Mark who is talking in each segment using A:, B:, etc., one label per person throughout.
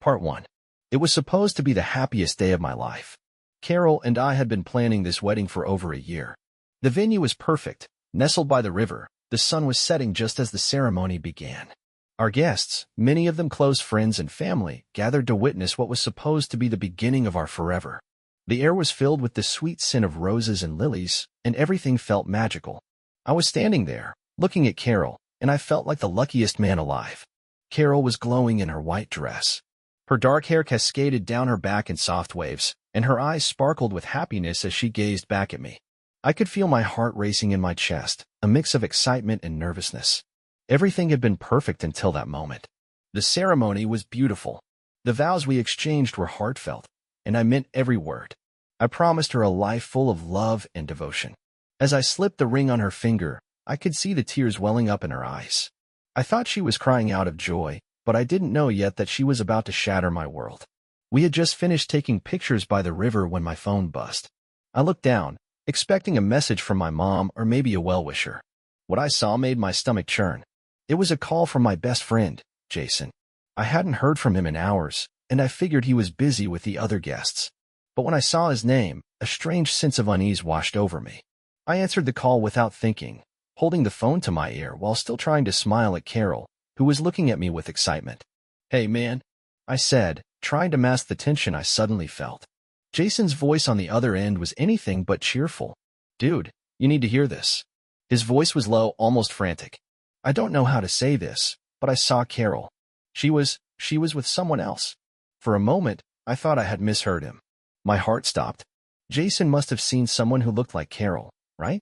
A: Part 1. It was supposed to be the happiest day of my life. Carol and I had been planning this wedding for over a year. The venue was perfect, nestled by the river. The sun was setting just as the ceremony began. Our guests, many of them close friends and family, gathered to witness what was supposed to be the beginning of our forever. The air was filled with the sweet scent of roses and lilies, and everything felt magical. I was standing there, looking at Carol, and I felt like the luckiest man alive. Carol was glowing in her white dress. Her dark hair cascaded down her back in soft waves, and her eyes sparkled with happiness as she gazed back at me. I could feel my heart racing in my chest, a mix of excitement and nervousness. Everything had been perfect until that moment. The ceremony was beautiful. The vows we exchanged were heartfelt, and I meant every word. I promised her a life full of love and devotion. As I slipped the ring on her finger, I could see the tears welling up in her eyes. I thought she was crying out of joy, but I didn't know yet that she was about to shatter my world. We had just finished taking pictures by the river when my phone buzzed. I looked down, expecting a message from my mom or maybe a well-wisher. What I saw made my stomach churn. It was a call from my best friend, Jason. I hadn't heard from him in hours, and I figured he was busy with the other guests. But when I saw his name, a strange sense of unease washed over me. I answered the call without thinking, holding the phone to my ear while still trying to smile at Carol, who was looking at me with excitement. "Hey, man," I said, trying to mask the tension I suddenly felt. Jason's voice on the other end was anything but cheerful. "Dude, you need to hear this." His voice was low, almost frantic. I don't know how to say this, but I saw Carol. She was with someone else. For a moment, I thought I had misheard him. My heart stopped. Jason must have seen someone who looked like Carol, right?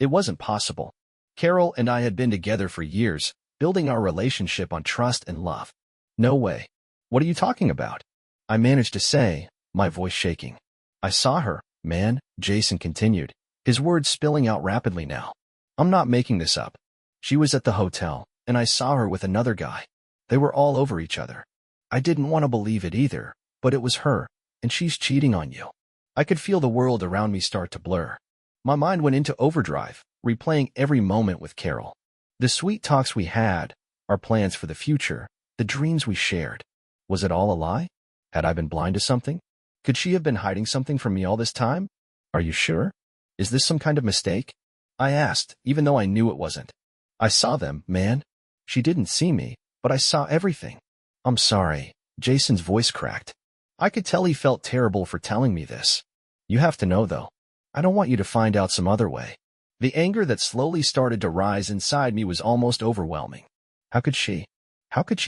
A: It wasn't possible. Carol and I had been together for years, building our relationship on trust and love. No way. "What are you talking about?" I managed to say, my voice shaking. "I saw her, man," Jason continued, his words spilling out rapidly now. "I'm not making this up. She was at the hotel, and I saw her with another guy. They were all over each other. I didn't want to believe it either, but it was her, and she's cheating on you." I could feel the world around me start to blur. My mind went into overdrive, replaying every moment with Carol. The sweet talks we had, our plans for the future, the dreams we shared. Was it all a lie? Had I been blind to something? Could she have been hiding something from me all this time? "Are you sure? Is this some kind of mistake?" I asked, even though I knew it wasn't. "I saw them, man." She didn't see me, but I saw everything. "I'm sorry." Jason's voice cracked. I could tell he felt terrible for telling me this. "You have to know, though. I don't want you to find out some other way." The anger that slowly started to rise inside me was almost overwhelming. How could she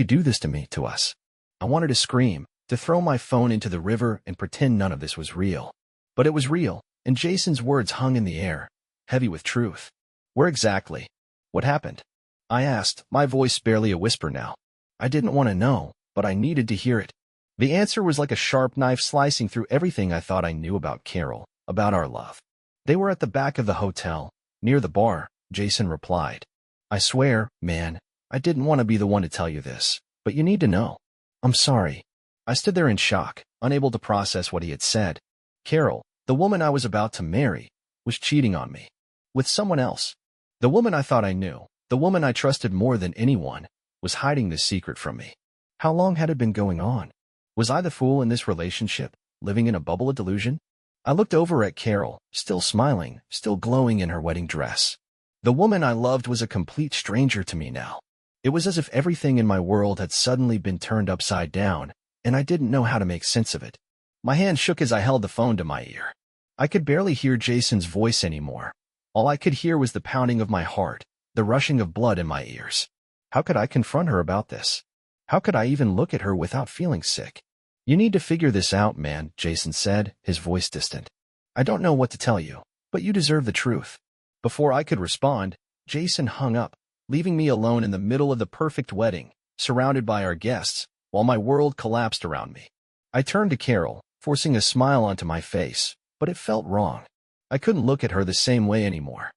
A: do this to me, to us? I wanted to scream, to throw my phone into the river and pretend none of this was real. But it was real, and Jason's words hung in the air, heavy with truth. "Where exactly? What happened?" I asked, my voice barely a whisper now. I didn't want to know, but I needed to hear it. The answer was like a sharp knife slicing through everything I thought I knew about Carol, about our love. "They were at the back of the hotel, near the bar," Jason replied. "I swear, man, I didn't want to be the one to tell you this, but you need to know." "I'm sorry." I stood there in shock, unable to process what he had said. Carol, the woman I was about to marry, was cheating on me. With someone else. The woman I thought I knew, the woman I trusted more than anyone, was hiding this secret from me. How long had it been going on? Was I the fool in this relationship, living in a bubble of delusion? I looked over at Carol, still smiling, still glowing in her wedding dress. The woman I loved was a complete stranger to me now. It was as if everything in my world had suddenly been turned upside down, and I didn't know how to make sense of it. My hand shook as I held the phone to my ear. I could barely hear Jason's voice anymore. All I could hear was the pounding of my heart, the rushing of blood in my ears. How could I confront her about this? How could I even look at her without feeling sick? "You need to figure this out, man," Jason said, his voice distant. "I don't know what to tell you, but you deserve the truth." Before I could respond, Jason hung up, leaving me alone in the middle of the perfect wedding, surrounded by our guests, while my world collapsed around me. I turned to Carol, forcing a smile onto my face, but it felt wrong. I couldn't look at her the same way anymore.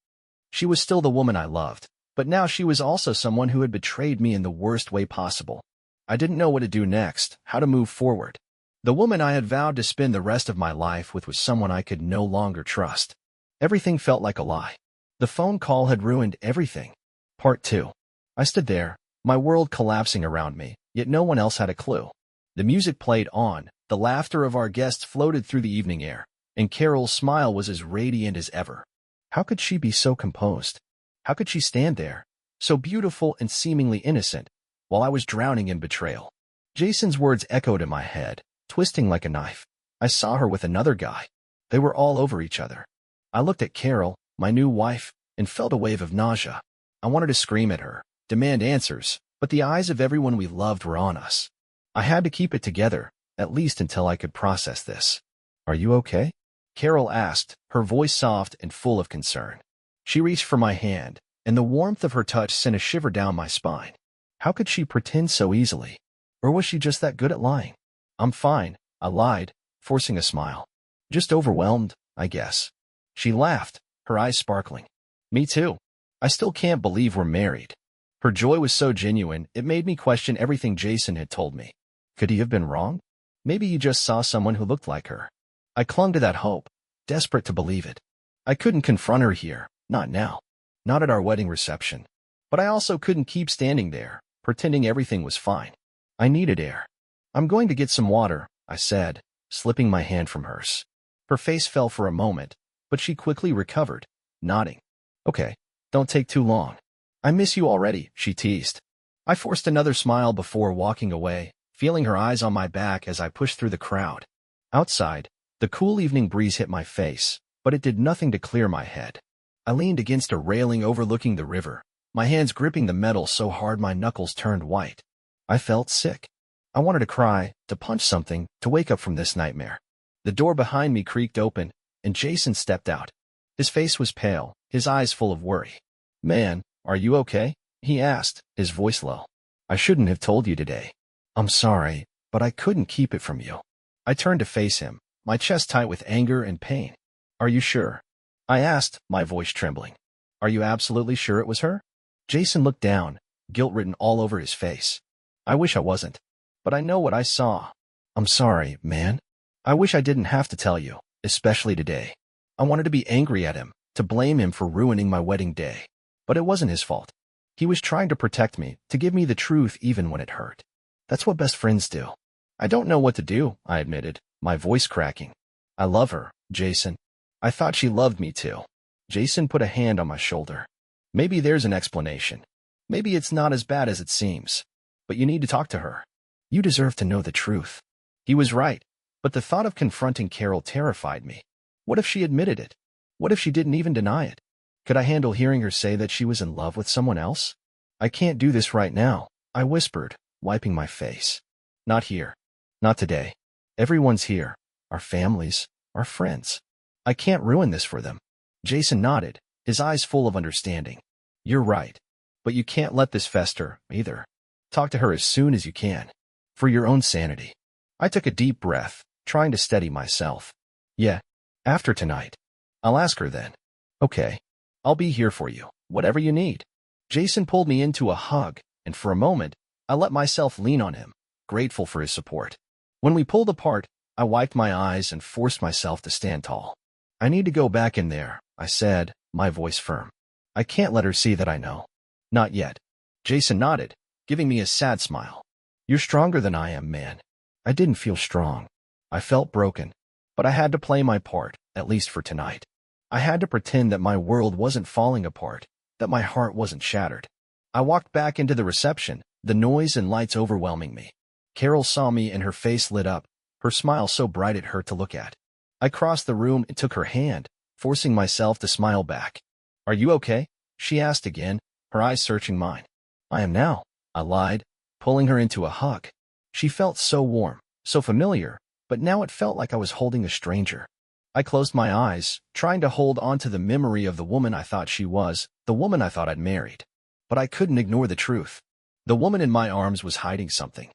A: She was still the woman I loved, but now she was also someone who had betrayed me in the worst way possible. I didn't know what to do next, how to move forward. The woman I had vowed to spend the rest of my life with was someone I could no longer trust. Everything felt like a lie. The phone call had ruined everything. Part 2. I stood there, my world collapsing around me, yet no one else had a clue. The music played on, the laughter of our guests floated through the evening air, and Carol's smile was as radiant as ever. How could she be so composed? How could she stand there, so beautiful and seemingly innocent, while I was drowning in betrayal? Jason's words echoed in my head, twisting like a knife. I saw her with another guy. They were all over each other. I looked at Carol, my new wife, and felt a wave of nausea. I wanted to scream at her, demand answers, but the eyes of everyone we loved were on us. I had to keep it together, at least until I could process this. "Are you okay?" Carol asked, her voice soft and full of concern. She reached for my hand, and the warmth of her touch sent a shiver down my spine. How could she pretend so easily? Or was she just that good at lying? "I'm fine," I lied, forcing a smile. "Just overwhelmed, I guess." She laughed, her eyes sparkling. "Me too. I still can't believe we're married." Her joy was so genuine, it made me question everything Jason had told me. Could he have been wrong? Maybe he just saw someone who looked like her. I clung to that hope, desperate to believe it. I couldn't confront her here, not now, not at our wedding reception. But I also couldn't keep standing there, pretending everything was fine. I needed air. "I'm going to get some water," I said, slipping my hand from hers. Her face fell for a moment, but she quickly recovered, nodding. "Okay, don't take too long." "I miss you already," she teased. I forced another smile before walking away, feeling her eyes on my back as I pushed through the crowd. Outside, the cool evening breeze hit my face, but it did nothing to clear my head. I leaned against a railing overlooking the river, my hands gripping the metal so hard my knuckles turned white. I felt sick. I wanted to cry, to punch something, to wake up from this nightmare. The door behind me creaked open, and Jason stepped out. His face was pale, his eyes full of worry. "Man, are you okay?" he asked, his voice low. "I shouldn't have told you today. I'm sorry, but I couldn't keep it from you." I turned to face him, my chest tight with anger and pain. "Are you sure?" I asked, my voice trembling. "Are you absolutely sure it was her?" Jason looked down, guilt written all over his face. "I wish I wasn't. But I know what I saw. I'm sorry, man. I wish I didn't have to tell you, especially today." I wanted to be angry at him, to blame him for ruining my wedding day. But it wasn't his fault. He was trying to protect me, to give me the truth even when it hurt. That's what best friends do. "I don't know what to do," I admitted, my voice cracking. "I love her, Jason. I thought she loved me too." Jason put a hand on my shoulder. "Maybe there's an explanation. Maybe it's not as bad as it seems. But you need to talk to her. You deserve to know the truth." He was right, but the thought of confronting Carol terrified me. What if she admitted it? What if she didn't even deny it? Could I handle hearing her say that she was in love with someone else? "I can't do this right now," I whispered, wiping my face. "Not here. Not today. Everyone's here. Our families, our friends. I can't ruin this for them." Jason nodded, his eyes full of understanding. "You're right. But you can't let this fester, either. Talk to her as soon as you can. For your own sanity." I took a deep breath, trying to steady myself. "Yeah, after tonight. I'll ask her then." "Okay. I'll be here for you, whatever you need." Jason pulled me into a hug, and for a moment, I let myself lean on him, grateful for his support. When we pulled apart, I wiped my eyes and forced myself to stand tall. "I need to go back in there," I said, my voice firm. "I can't let her see that I know." "Not yet." Jason nodded, giving me a sad smile. "You're stronger than I am, man." I didn't feel strong. I felt broken. But I had to play my part, at least for tonight. I had to pretend that my world wasn't falling apart, that my heart wasn't shattered. I walked back into the reception, the noise and lights overwhelming me. Carol saw me and her face lit up, her smile so bright it hurt to look at. I crossed the room and took her hand, forcing myself to smile back. "Are you okay?" she asked again, her eyes searching mine. "I am now," I lied, pulling her into a hug. She felt so warm, so familiar, but now it felt like I was holding a stranger. I closed my eyes, trying to hold on to the memory of the woman I thought she was, the woman I thought I'd married. But I couldn't ignore the truth. The woman in my arms was hiding something.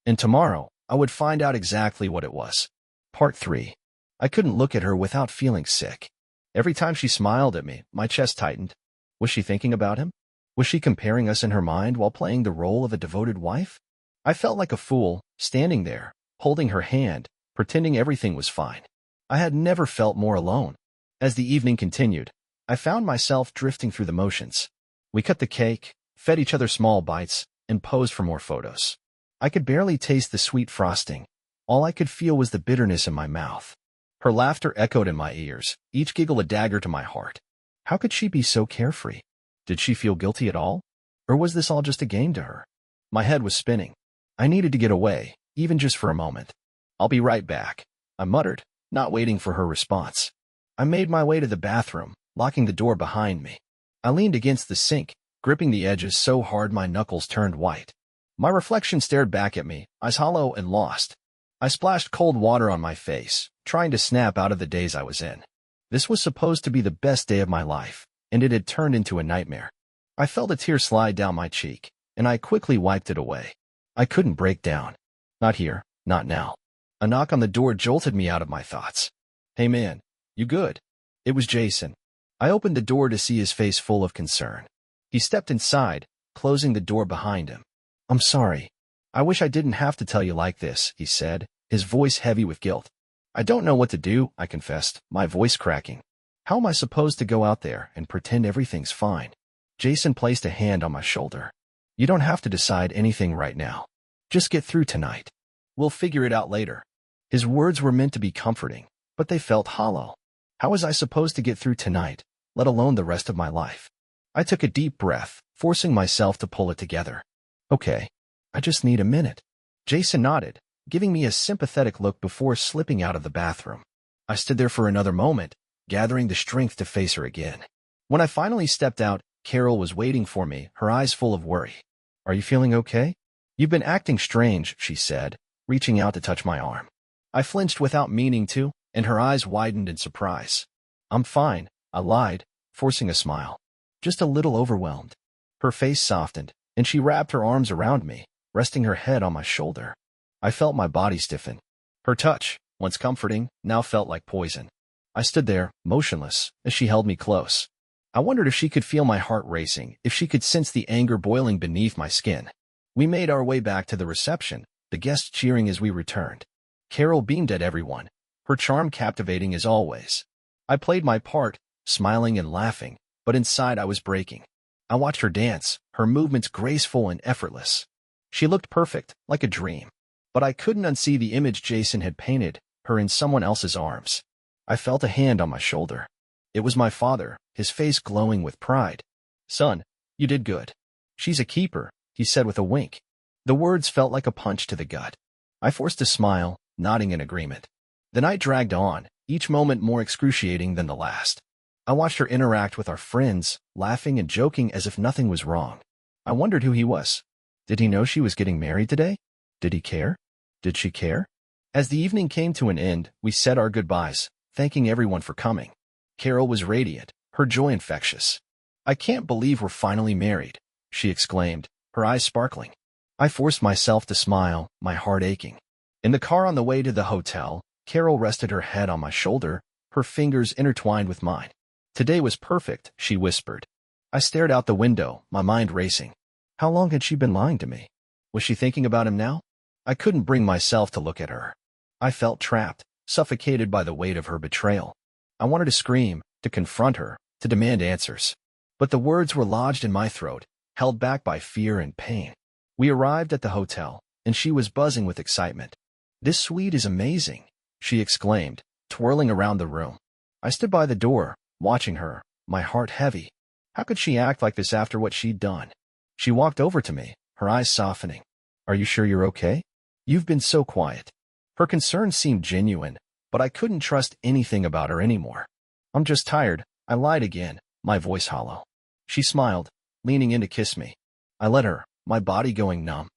A: And tomorrow, I would find out exactly what it was. Part 3. I couldn't look at her without feeling sick. Every time she smiled at me, my chest tightened. Was she thinking about him? Was she comparing us in her mind while playing the role of a devoted wife? I felt like a fool, standing there, holding her hand, pretending everything was fine. I had never felt more alone. As the evening continued, I found myself drifting through the motions. We cut the cake, fed each other small bites, and posed for more photos. I could barely taste the sweet frosting. All I could feel was the bitterness in my mouth. Her laughter echoed in my ears, each giggle a dagger to my heart. How could she be so carefree? Did she feel guilty at all? Or was this all just a game to her? My head was spinning. I needed to get away, even just for a moment. "I'll be right back," I muttered, not waiting for her response. I made my way to the bathroom, locking the door behind me. I leaned against the sink, gripping the edges so hard my knuckles turned white. My reflection stared back at me, eyes hollow and lost. I splashed cold water on my face, trying to snap out of the daze I was in. This was supposed to be the best day of my life, and it had turned into a nightmare. I felt a tear slide down my cheek, and I quickly wiped it away. I couldn't break down. Not here, not now. A knock on the door jolted me out of my thoughts. "Hey man, you good?" It was Jason. I opened the door to see his face full of concern. He stepped inside, closing the door behind him. "I'm sorry. I wish I didn't have to tell you like this," he said, his voice heavy with guilt. "I don't know what to do," I confessed, my voice cracking. "How am I supposed to go out there and pretend everything's fine?" Jason placed a hand on my shoulder. "You don't have to decide anything right now. Just get through tonight. We'll figure it out later." His words were meant to be comforting, but they felt hollow. How was I supposed to get through tonight, let alone the rest of my life? I took a deep breath, forcing myself to pull it together. "Okay, I just need a minute." Jason nodded, giving me a sympathetic look before slipping out of the bathroom. I stood there for another moment, gathering the strength to face her again. When I finally stepped out, Carol was waiting for me, her eyes full of worry. "Are you feeling okay?" "You've been acting strange," she said, reaching out to touch my arm. I flinched without meaning to, and her eyes widened in surprise. "I'm fine," I lied, forcing a smile. "Just a little overwhelmed." Her face softened, and she wrapped her arms around me, resting her head on my shoulder. I felt my body stiffen. Her touch, once comforting, now felt like poison. I stood there, motionless, as she held me close. I wondered if she could feel my heart racing, if she could sense the anger boiling beneath my skin. We made our way back to the reception, the guests cheering as we returned. Carol beamed at everyone, her charm captivating as always. I played my part, smiling and laughing, but inside I was breaking. I watched her dance, her movements graceful and effortless. She looked perfect, like a dream. But I couldn't unsee the image Jason had painted, her in someone else's arms. I felt a hand on my shoulder. It was my father, his face glowing with pride. "Son, you did good. She's a keeper," he said with a wink. The words felt like a punch to the gut. I forced a smile, nodding in agreement. The night dragged on, each moment more excruciating than the last. I watched her interact with our friends, laughing and joking as if nothing was wrong. I wondered who he was. Did he know she was getting married today? Did he care? Did she care? As the evening came to an end, we said our goodbyes, thanking everyone for coming. Carol was radiant, her joy infectious. "I can't believe we're finally married," she exclaimed, her eyes sparkling. I forced myself to smile, my heart aching. In the car on the way to the hotel, Carol rested her head on my shoulder, her fingers intertwined with mine. "Today was perfect," she whispered. I stared out the window, my mind racing. How long had she been lying to me? Was she thinking about him now? I couldn't bring myself to look at her. I felt trapped, suffocated by the weight of her betrayal. I wanted to scream, to confront her, to demand answers. But the words were lodged in my throat, held back by fear and pain. We arrived at the hotel, and she was buzzing with excitement. "This suite is amazing," she exclaimed, twirling around the room. I stood by the door, watching her, my heart heavy. How could she act like this after what she'd done? She walked over to me, her eyes softening. "Are you sure you're okay? You've been so quiet." Her concern seemed genuine, but I couldn't trust anything about her anymore. "I'm just tired," I lied again, my voice hollow. She smiled, leaning in to kiss me. I let her, my body going numb.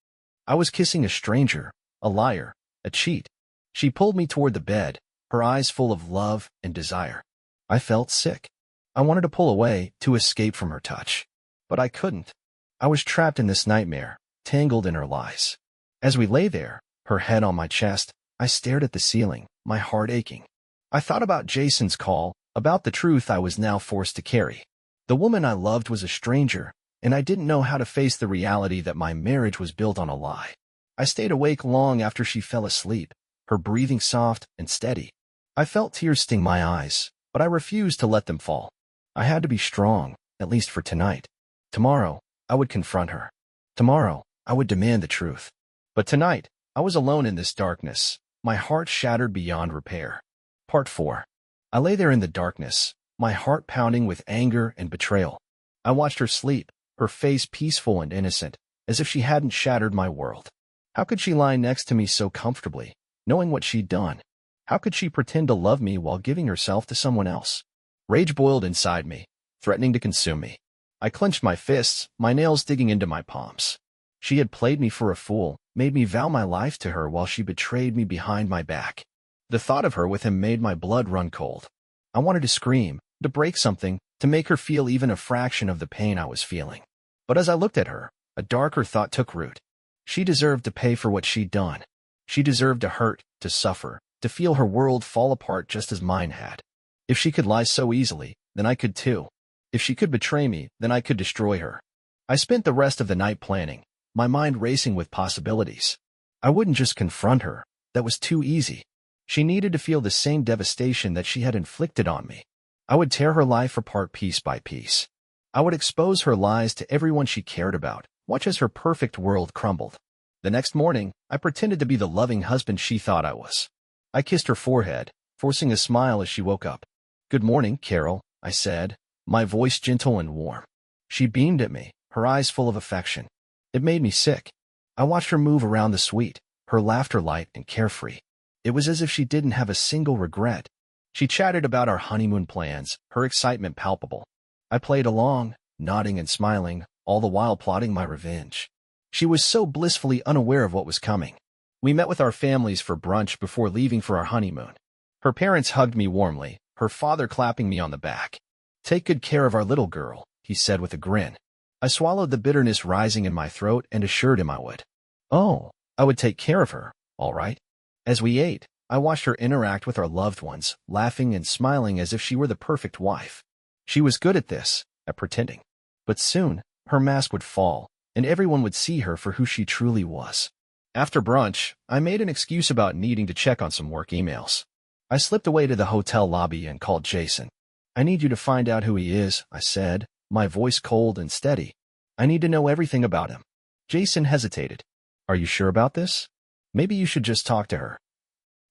A: I was kissing a stranger, a liar, a cheat. She pulled me toward the bed, her eyes full of love and desire. I felt sick. I wanted to pull away, to escape from her touch. But I couldn't. I was trapped in this nightmare, tangled in her lies. As we lay there, her head on my chest, I stared at the ceiling, my heart aching. I thought about Jason's call, about the truth I was now forced to carry. The woman I loved was a stranger, and I didn't know how to face the reality that my marriage was built on a lie. I stayed awake long after she fell asleep, her breathing soft and steady. I felt tears sting my eyes, but I refused to let them fall. I had to be strong, at least for tonight. Tomorrow, I would confront her. Tomorrow, I would demand the truth. But tonight, I was alone in this darkness, my heart shattered beyond repair. Part 4. I lay there in the darkness, my heart pounding with anger and betrayal. I watched her sleep, her face peaceful and innocent, as if she hadn't shattered my world. How could she lie next to me so comfortably, knowing what she'd done? How could she pretend to love me while giving herself to someone else? Rage boiled inside me, threatening to consume me. I clenched my fists, my nails digging into my palms. She had played me for a fool, made me vow my life to her while she betrayed me behind my back. The thought of her with him made my blood run cold. I wanted to scream, to break something, to make her feel even a fraction of the pain I was feeling. But as I looked at her, a darker thought took root. She deserved to pay for what she'd done. She deserved to hurt, to suffer, to feel her world fall apart just as mine had. If she could lie so easily, then I could too. If she could betray me, then I could destroy her. I spent the rest of the night planning, my mind racing with possibilities. I wouldn't just confront her. That was too easy. She needed to feel the same devastation that she had inflicted on me. I would tear her life apart piece by piece. I would expose her lies to everyone she cared about, watch as her perfect world crumbled. The next morning, I pretended to be the loving husband she thought I was. I kissed her forehead, forcing a smile as she woke up. "Good morning, Carol," I said, my voice gentle and warm. She beamed at me, her eyes full of affection. It made me sick. I watched her move around the suite, her laughter light and carefree. It was as if she didn't have a single regret. She chatted about our honeymoon plans, her excitement palpable. I played along, nodding and smiling, all the while plotting my revenge. She was so blissfully unaware of what was coming. We met with our families for brunch before leaving for our honeymoon. Her parents hugged me warmly, her father clapping me on the back. "Take good care of our little girl," he said with a grin. I swallowed the bitterness rising in my throat and assured him I would. Oh, I would take care of her, all right. As we ate, I watched her interact with our loved ones, laughing and smiling as if she were the perfect wife. She was good at this, at pretending. But soon, her mask would fall, and everyone would see her for who she truly was. After brunch, I made an excuse about needing to check on some work emails. I slipped away to the hotel lobby and called Jason. "I need you to find out who he is," I said, my voice cold and steady. "I need to know everything about him." Jason hesitated. "Are you sure about this? Maybe you should just talk to her."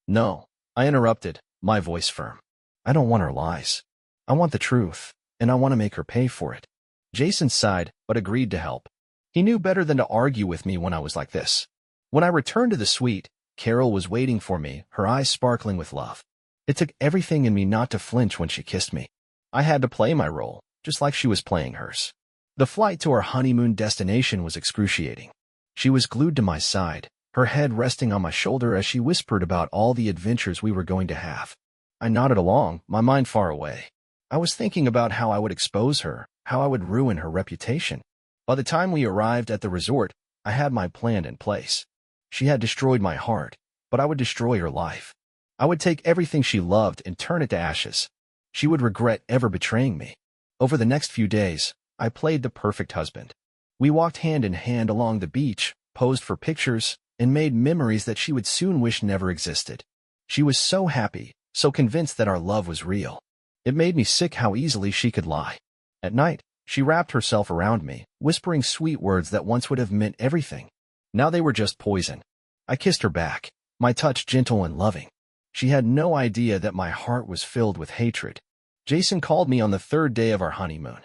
A: "No," I interrupted, my voice firm. "I don't want her lies. I want the truth, and I want to make her pay for it." Jason sighed, but agreed to help. He knew better than to argue with me when I was like this. When I returned to the suite, Carol was waiting for me, her eyes sparkling with love. It took everything in me not to flinch when she kissed me. I had to play my role, just like she was playing hers. The flight to our honeymoon destination was excruciating. She was glued to my side, her head resting on my shoulder as she whispered about all the adventures we were going to have. I nodded along, my mind far away. I was thinking about how I would expose her, how I would ruin her reputation. By the time we arrived at the resort, I had my plan in place. She had destroyed my heart, but I would destroy her life. I would take everything she loved and turn it to ashes. She would regret ever betraying me. Over the next few days, I played the perfect husband. We walked hand in hand along the beach, posed for pictures, and made memories that she would soon wish never existed. She was so happy, so convinced that our love was real. It made me sick how easily she could lie. At night, she wrapped herself around me, whispering sweet words that once would have meant everything. Now they were just poison. I kissed her back, my touch gentle and loving. She had no idea that my heart was filled with hatred. Jason called me on the third day of our honeymoon.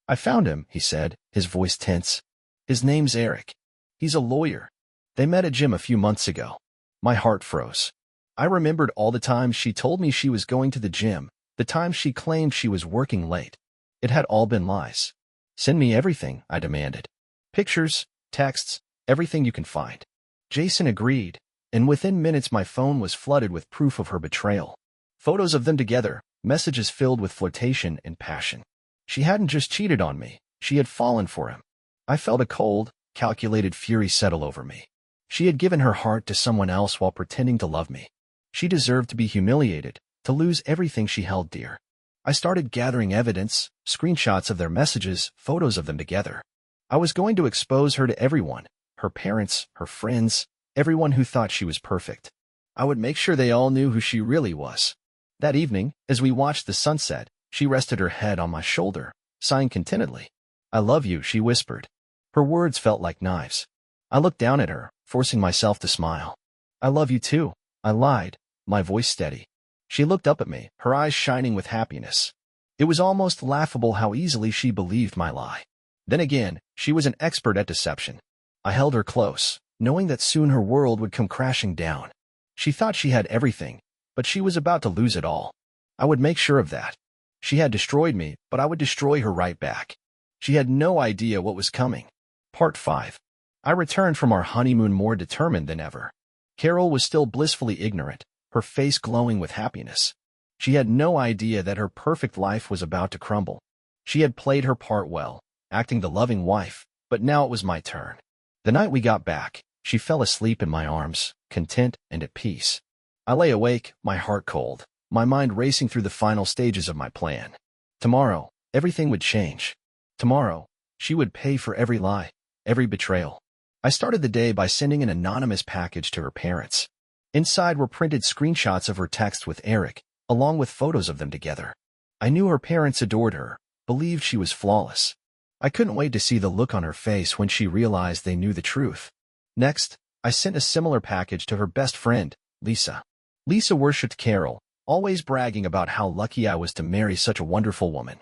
A: "I found him," he said, his voice tense. "His name's Eric. He's a lawyer. They met at gym a few months ago." My heart froze. I remembered all the times she told me she was going to the gym, the times she claimed she was working late. It had all been lies. "Send me everything," I demanded. "Pictures, texts, everything you can find." Jason agreed, and within minutes my phone was flooded with proof of her betrayal. Photos of them together, messages filled with flirtation and passion. She hadn't just cheated on me, she had fallen for him. I felt a cold, calculated fury settle over me. She had given her heart to someone else while pretending to love me. She deserved to be humiliated, to lose everything she held dear. I started gathering evidence, screenshots of their messages, photos of them together. I was going to expose her to everyone, her parents, her friends, everyone who thought she was perfect. I would make sure they all knew who she really was. That evening, as we watched the sunset, she rested her head on my shoulder, sighing contentedly. "I love you," she whispered. Her words felt like knives. I looked down at her, forcing myself to smile. I love you too, I lied, my voice steady. She looked up at me, her eyes shining with happiness. It was almost laughable how easily she believed my lie. Then again, she was an expert at deception. I held her close, knowing that soon her world would come crashing down. She thought she had everything, but she was about to lose it all. I would make sure of that. She had destroyed me, but I would destroy her right back. She had no idea what was coming. Part 5. I returned from our honeymoon more determined than ever. Carol was still blissfully ignorant, her face glowing with happiness. She had no idea that her perfect life was about to crumble. She had played her part well, acting the loving wife, but now it was my turn. The night we got back, she fell asleep in my arms, content and at peace. I lay awake, my heart cold, my mind racing through the final stages of my plan. Tomorrow, everything would change. Tomorrow, she would pay for every lie, every betrayal. I started the day by sending an anonymous package to her parents. Inside were printed screenshots of her text with Eric, along with photos of them together. I knew her parents adored her, believed she was flawless. I couldn't wait to see the look on her face when she realized they knew the truth. Next, I sent a similar package to her best friend, Lisa. Lisa worshipped Carol, always bragging about how lucky I was to marry such a wonderful woman.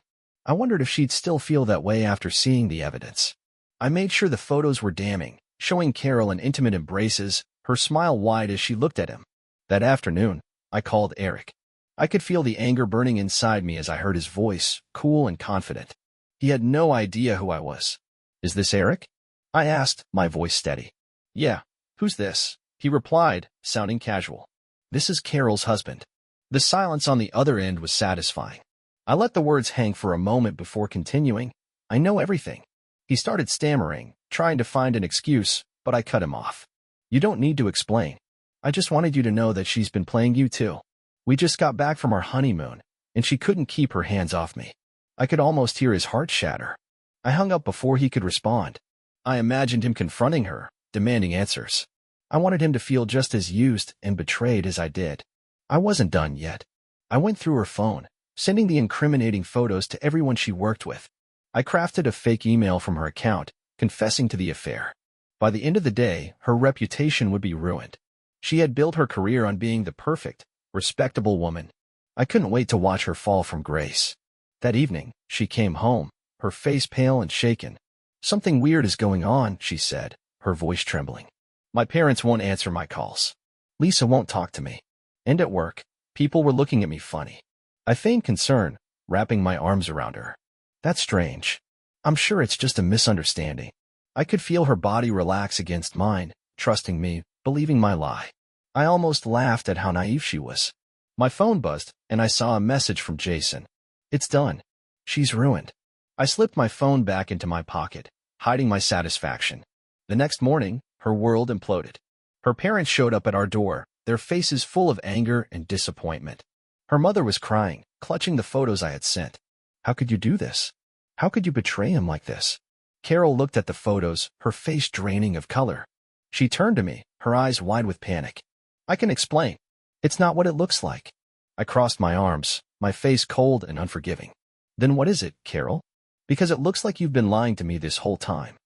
A: I wondered if she'd still feel that way after seeing the evidence. I made sure the photos were damning, showing Carol in intimate embraces, her smile wide as she looked at him. That afternoon, I called Eric. I could feel the anger burning inside me as I heard his voice, cool and confident. He had no idea who I was. "Is this Eric?" I asked, my voice steady. "Yeah, who's this?" he replied, sounding casual. "This is Carol's husband." The silence on the other end was satisfying. I let the words hang for a moment before continuing. "I know everything." He started stammering, trying to find an excuse, but I cut him off. "You don't need to explain. I just wanted you to know that she's been playing you too. We just got back from our honeymoon, and she couldn't keep her hands off me." I could almost hear his heart shatter. I hung up before he could respond. I imagined him confronting her, demanding answers. I wanted him to feel just as used and betrayed as I did. I wasn't done yet. I went through her phone, sending the incriminating photos to everyone she worked with. I crafted a fake email from her account, confessing to the affair. By the end of the day, her reputation would be ruined. She had built her career on being the perfect, respectable woman. I couldn't wait to watch her fall from grace. That evening, she came home, her face pale and shaken. "Something weird is going on," she said, her voice trembling. "My parents won't answer my calls. Lisa won't talk to me. And at work, people were looking at me funny." I feigned concern, wrapping my arms around her. "That's strange. I'm sure it's just a misunderstanding." I could feel her body relax against mine, trusting me, believing my lie. I almost laughed at how naive she was. My phone buzzed, and I saw a message from Jason. "It's done. She's ruined." I slipped my phone back into my pocket, hiding my satisfaction. The next morning, her world imploded. Her parents showed up at our door, their faces full of anger and disappointment. Her mother was crying, clutching the photos I had sent. "How could you do this? How could you betray him like this?" Carol looked at the photos, her face draining of color. She turned to me, her eyes wide with panic. "I can explain. It's not what it looks like." I crossed my arms, my face cold and unforgiving. "Then what is it, Carol? Because it looks like you've been lying to me this whole time."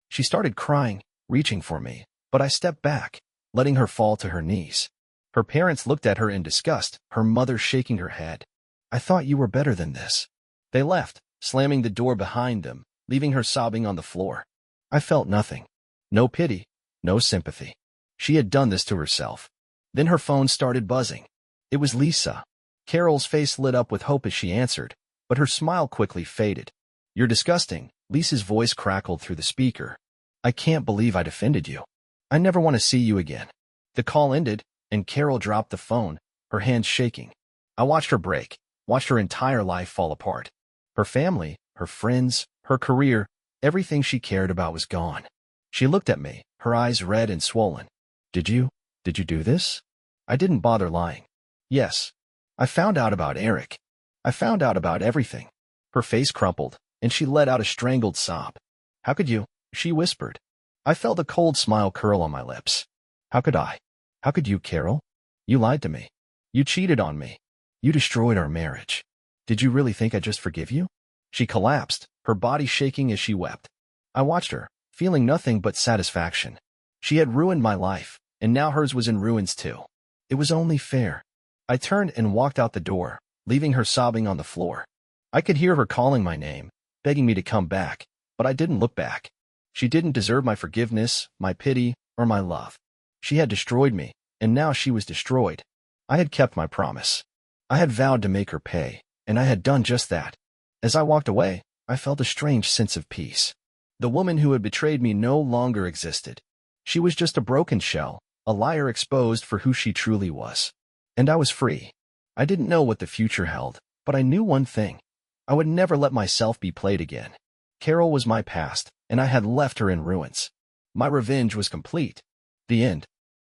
A: She started crying, reaching for me, but I stepped back, letting her fall to her knees. Her parents looked at her in disgust, her mother shaking her head. "I thought you were better than this." They left, slamming the door behind them, leaving her sobbing on the floor. I felt nothing. No pity, no sympathy. She had done this to herself. Then her phone started buzzing. It was Lisa. Carol's face lit up with hope as she answered, but her smile quickly faded. "You're disgusting," Lisa's voice crackled through the speaker. "I can't believe I defended you. I never want to see you again." The call ended, and Carol dropped the phone, her hands shaking. I watched her break, watched her entire life fall apart. Her family, her friends, her career, everything she cared about was gone. She looked at me, her eyes red and swollen. Did you do this?" I didn't bother lying. "Yes. I found out about Eric. I found out about everything." Her face crumpled, and she let out a strangled sob. "How could you?" she whispered. I felt a cold smile curl on my lips. "How could I? How could you, Carol? You lied to me. You cheated on me. You destroyed our marriage. Did you really think I'd just forgive you?" She collapsed, her body shaking as she wept. I watched her, feeling nothing but satisfaction. She had ruined my life, and now hers was in ruins too. It was only fair. I turned and walked out the door, leaving her sobbing on the floor. I could hear her calling my name, begging me to come back, but I didn't look back. She didn't deserve my forgiveness, my pity, or my love. She had destroyed me, and now she was destroyed. I had kept my promise. I had vowed to make her pay, and I had done just that. As I walked away, I felt a strange sense of peace. The woman who had betrayed me no longer existed. She was just a broken shell, a liar exposed for who she truly was. And I was free. I didn't know what the future held, but I knew one thing. I would never let myself be played again. Carol was my past, and I had left her in ruins. My revenge was complete. The end.